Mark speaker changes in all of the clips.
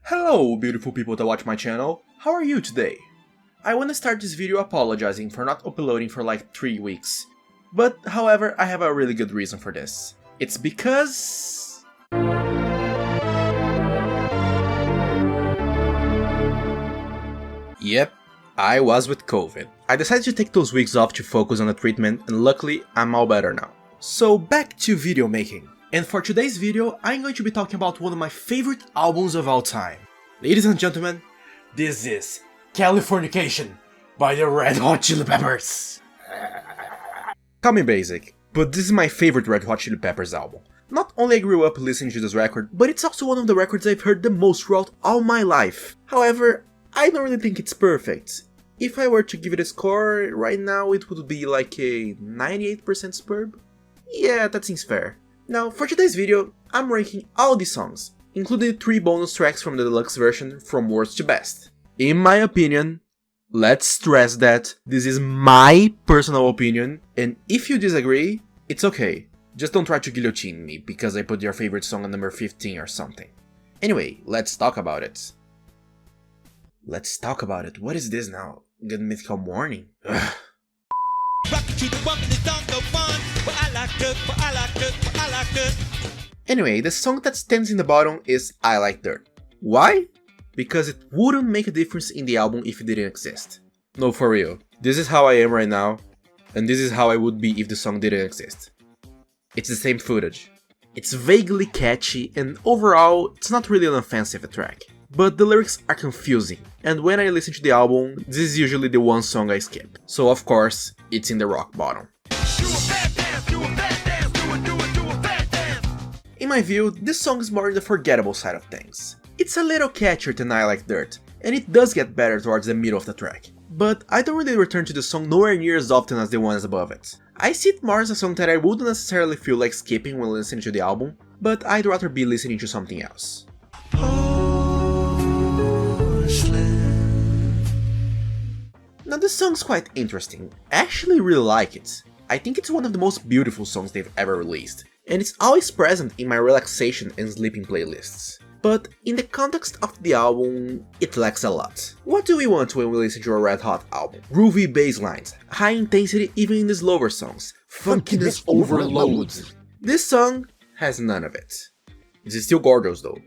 Speaker 1: Hello beautiful people that watch my channel, how are you today? I wanna start this video apologizing for not uploading for like 3 weeks. But however, I have a really good reason for this. It's because... Yep, I was with COVID. I decided to take those weeks off to focus on the treatment and luckily I'm all better now. So back to video making. And for today's video, I'm going to be talking about one of my favorite albums of all time. Ladies and gentlemen, this is Californication by the Red Hot Chili Peppers. Call me basic, but this is my favorite Red Hot Chili Peppers album. Not only I grew up listening to this record, but it's also one of the records I've heard the most throughout all my life. However, I don't really think it's perfect. If I were to give it a score, right now it would be like a 98% superb? Yeah, that seems fair. Now, for today's video, I'm ranking all these songs, including the 3 bonus tracks from the deluxe version from worst to best. In my opinion, let's stress that this is my personal opinion, and if you disagree, it's okay. Just don't try to guillotine me because I put your favorite song on number 15 or something. Anyway, let's talk about it. What is this now? Good mythical morning? Ugh. Anyway, the song that stands in the bottom is I Like Dirt. Why? Because it wouldn't make a difference in the album if it didn't exist. No, for real. This is how I am right now, and this is how I would be if the song didn't exist. It's the same footage. It's vaguely catchy, and overall, it's not really an offensive track. But the lyrics are confusing, and when I listen to the album, this is usually the one song I skip. So of course, it's in the rock bottom. In my view, this song is more on the forgettable side of things. It's a little catchier than I Like Dirt, and it does get better towards the middle of the track. But I don't really return to the song nowhere near as often as the ones above it. I see it more as a song that I wouldn't necessarily feel like skipping when listening to the album, but I'd rather be listening to something else. Now this song's quite interesting. I actually really like it. I think it's one of the most beautiful songs they've ever released, and it's always present in my relaxation and sleeping playlists. But in the context of the album, it lacks a lot. What do we want when we listen to a Red Hot album? Groovy bass lines, high intensity even in the slower songs, funkiness overload. This song has none of it. It's still gorgeous though.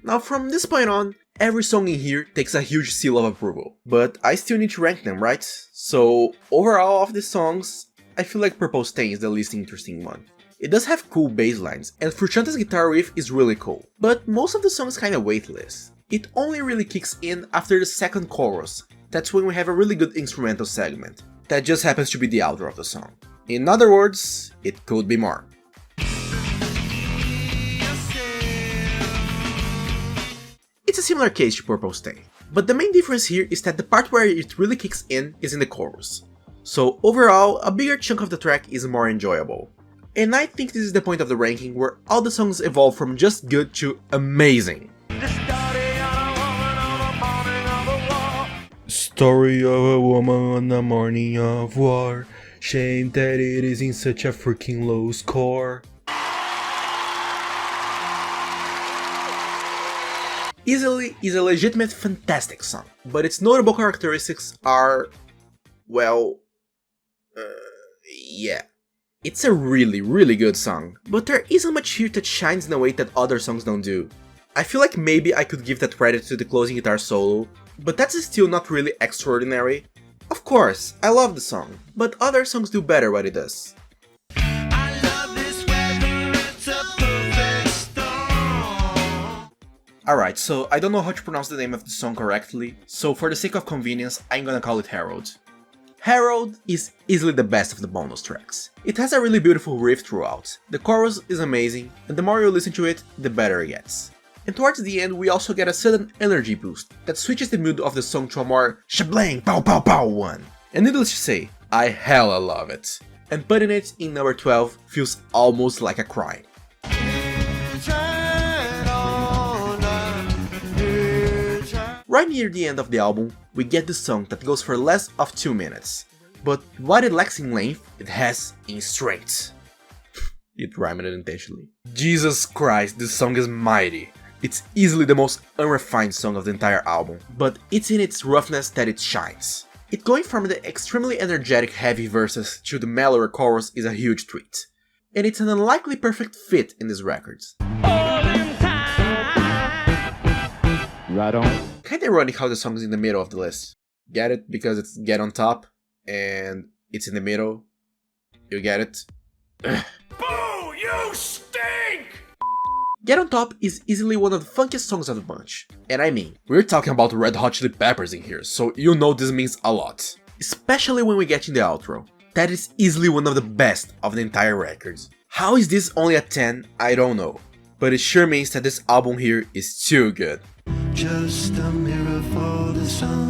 Speaker 1: Now from this point on, every song in here takes a huge seal of approval, but I still need to rank them, right? So overall of the songs, I feel like Purple Stain is the least interesting one. It does have cool bass lines, and Frusciante's guitar riff is really cool, but most of the song is kinda weightless. It only really kicks in after the second chorus. That's when we have a really good instrumental segment. That just happens to be the outro of the song. In other words, it could be more. It's a similar case to Purple Stain, but the main difference here is that the part where it really kicks in is in the chorus. So overall, a bigger chunk of the track is more enjoyable. And I think this is the point of the ranking where all the songs evolve from just good to amazing. Story of a woman on the morning of war. Shame that it is in such a freaking low score. Easily is a legitimate fantastic song, but its notable characteristics are, well, yeah. It's a really good song, but there isn't much here that shines in a way that other songs don't do. I feel like maybe I could give that credit to the closing guitar solo, but that's still not really extraordinary. Of course, I love the song, but other songs do better what it does. Alright, so I don't know how to pronounce the name of the song correctly, so for the sake of convenience, I'm gonna call it Herald. Herald is easily the best of the bonus tracks. It has a really beautiful riff throughout, the chorus is amazing, and the more you listen to it, the better it gets. And towards the end we also get a sudden energy boost that switches the mood of the song to a more shablang pow pow pow one. And needless to say, I hella love it. And putting it in number 12 feels almost like a crime. Right near the end of the album, we get the song that goes for less of 2 minutes. But what it lacks in length, it has in strength. It rhymed intentionally. Jesus Christ, this song is mighty. It's easily the most unrefined song of the entire album, but it's in its roughness that it shines. It going from the extremely energetic heavy verses to the mellower chorus is a huge treat. And it's an unlikely perfect fit in these records.
Speaker 2: Right on.
Speaker 1: Kinda ironic how the song is in the middle of the list. Get it? Because it's Get On Top, and it's in the middle. You get it?
Speaker 3: Boo! You stink!
Speaker 1: Get On Top is easily one of the funkiest songs of the bunch. And I mean, we're talking about Red Hot Chili Peppers in here, so you know this means a lot. Especially when we get in the outro. That is easily one of the best of the entire records. How is this only a 10? I don't know. But it sure means that this album here is too good.
Speaker 4: Just a mirror for the sun.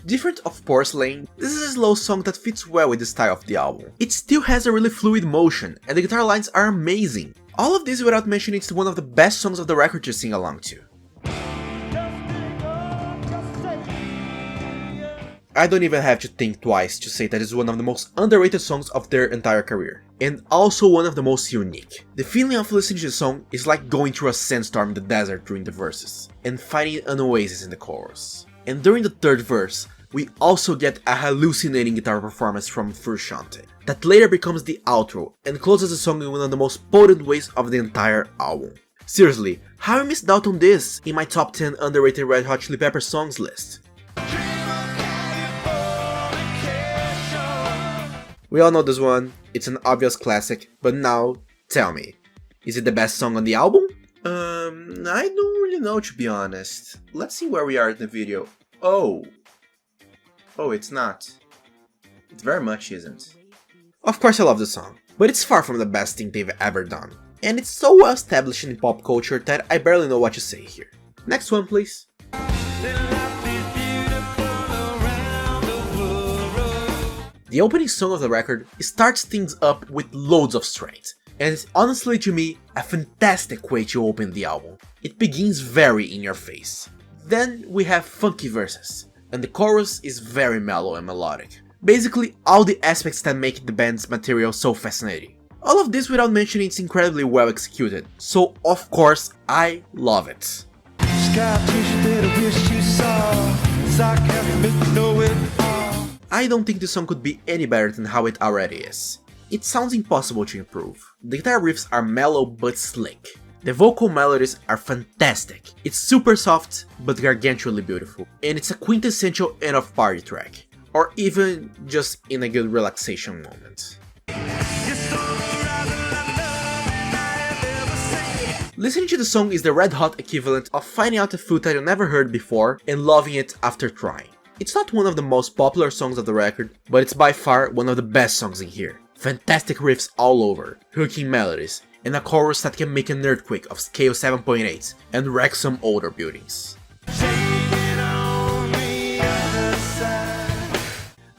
Speaker 1: Different of Porcelain, this is a slow song that fits well with the style of the album. It still has a really fluid motion, and the guitar lines are amazing. All of this without mentioning it's one of the best songs of the record to sing along to. I don't even have to think twice to say that it's one of the most underrated songs of their entire career, and also one of the most unique. The feeling of listening to the song is like going through a sandstorm in the desert during the verses, and finding an oasis in the chorus. And during the third verse, we also get a hallucinating guitar performance from Frusciante, that later becomes the outro and closes the song in one of the most potent ways of the entire album. Seriously, how I missed out on this in my top 10 underrated Red Hot Chili Peppers songs list? We all know this one, it's an obvious classic, but now, tell me, is it the best song on the album? I don't really know, to be honest. Let's see where we are in the video. Oh, it's not. It very much isn't. Of course I love the song, but it's far from the best thing they've ever done. And it's so well established in pop culture that I barely know what to say here. Next one, please. The opening song of the record starts things up with loads of strength, and it's honestly to me a fantastic way to open the album. It begins very in your face. Then we have funky verses, and the chorus is very mellow and melodic. Basically all the aspects that make the band's material so fascinating. All of this without mentioning it's incredibly well executed, so of course I love it. I don't think the song could be any better than how it already is. It sounds impossible to improve. The guitar riffs are mellow but slick. The vocal melodies are fantastic. It's super soft but gargantuanly beautiful, and it's a quintessential end of party track, or even just in a good relaxation moment. Listening to the song is the red hot equivalent of finding out a food that you never heard before and loving it after trying. It's not one of the most popular songs of the record, but it's by far one of the best songs in here. Fantastic riffs all over, hooking melodies, and a chorus that can make an earthquake of scale 7.8 and wreck some older buildings.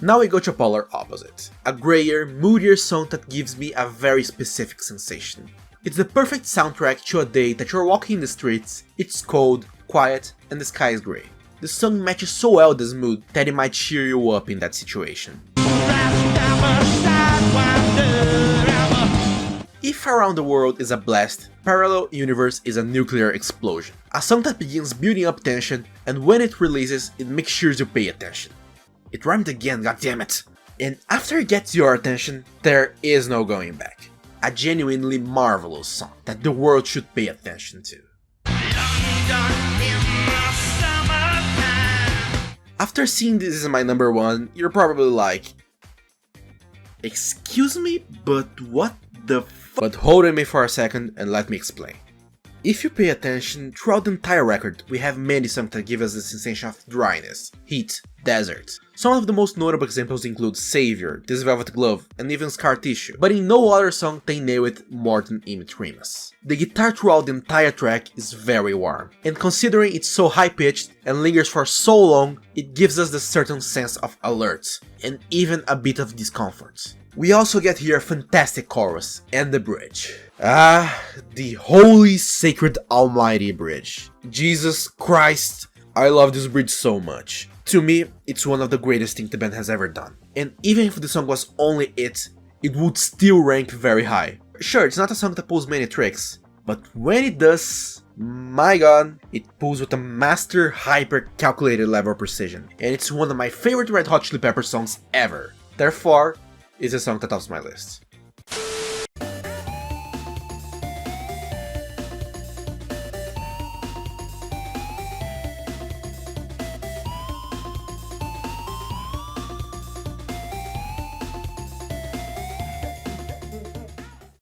Speaker 1: Now we go to polar opposite, a grayer, moodier song that gives me a very specific sensation. It's the perfect soundtrack to a day that you're walking in the streets, it's cold, quiet, and the sky is grey. The song matches so well this mood that it might cheer you up in that situation. If Around the World is a blast, Parallel Universe is a nuclear explosion. A song that begins building up tension, and when it releases, it makes sure you pay attention. It rhymed again, goddammit! And after it gets your attention, there is no going back. A genuinely marvelous song that the world should pay attention to. After seeing this as my number one, you're probably like, excuse me, but what the f? But hold on me for a second and let me explain. If you pay attention, throughout the entire record, we have many songs that give us the sensation of dryness, heat, desert. Some of the most notable examples include Savior, This Velvet Glove, and even Scar Tissue, but in no other song they nail it more than Emit Remmus. The guitar throughout the entire track is very warm, and considering it's so high-pitched and lingers for so long, it gives us the certain sense of alert, and even a bit of discomfort. We also get here a fantastic chorus, and the bridge. The holy, sacred, almighty bridge. Jesus Christ, I love this bridge so much. To me, it's one of the greatest things the band has ever done. And even if the song was only it it would still rank very high. Sure, it's not a song that pulls many tricks, but when it does, my god, it pulls with a master hyper calculated level of precision, and it's one of my favorite Red Hot Chili Peppers songs ever. Therefore, it's a song that tops my list.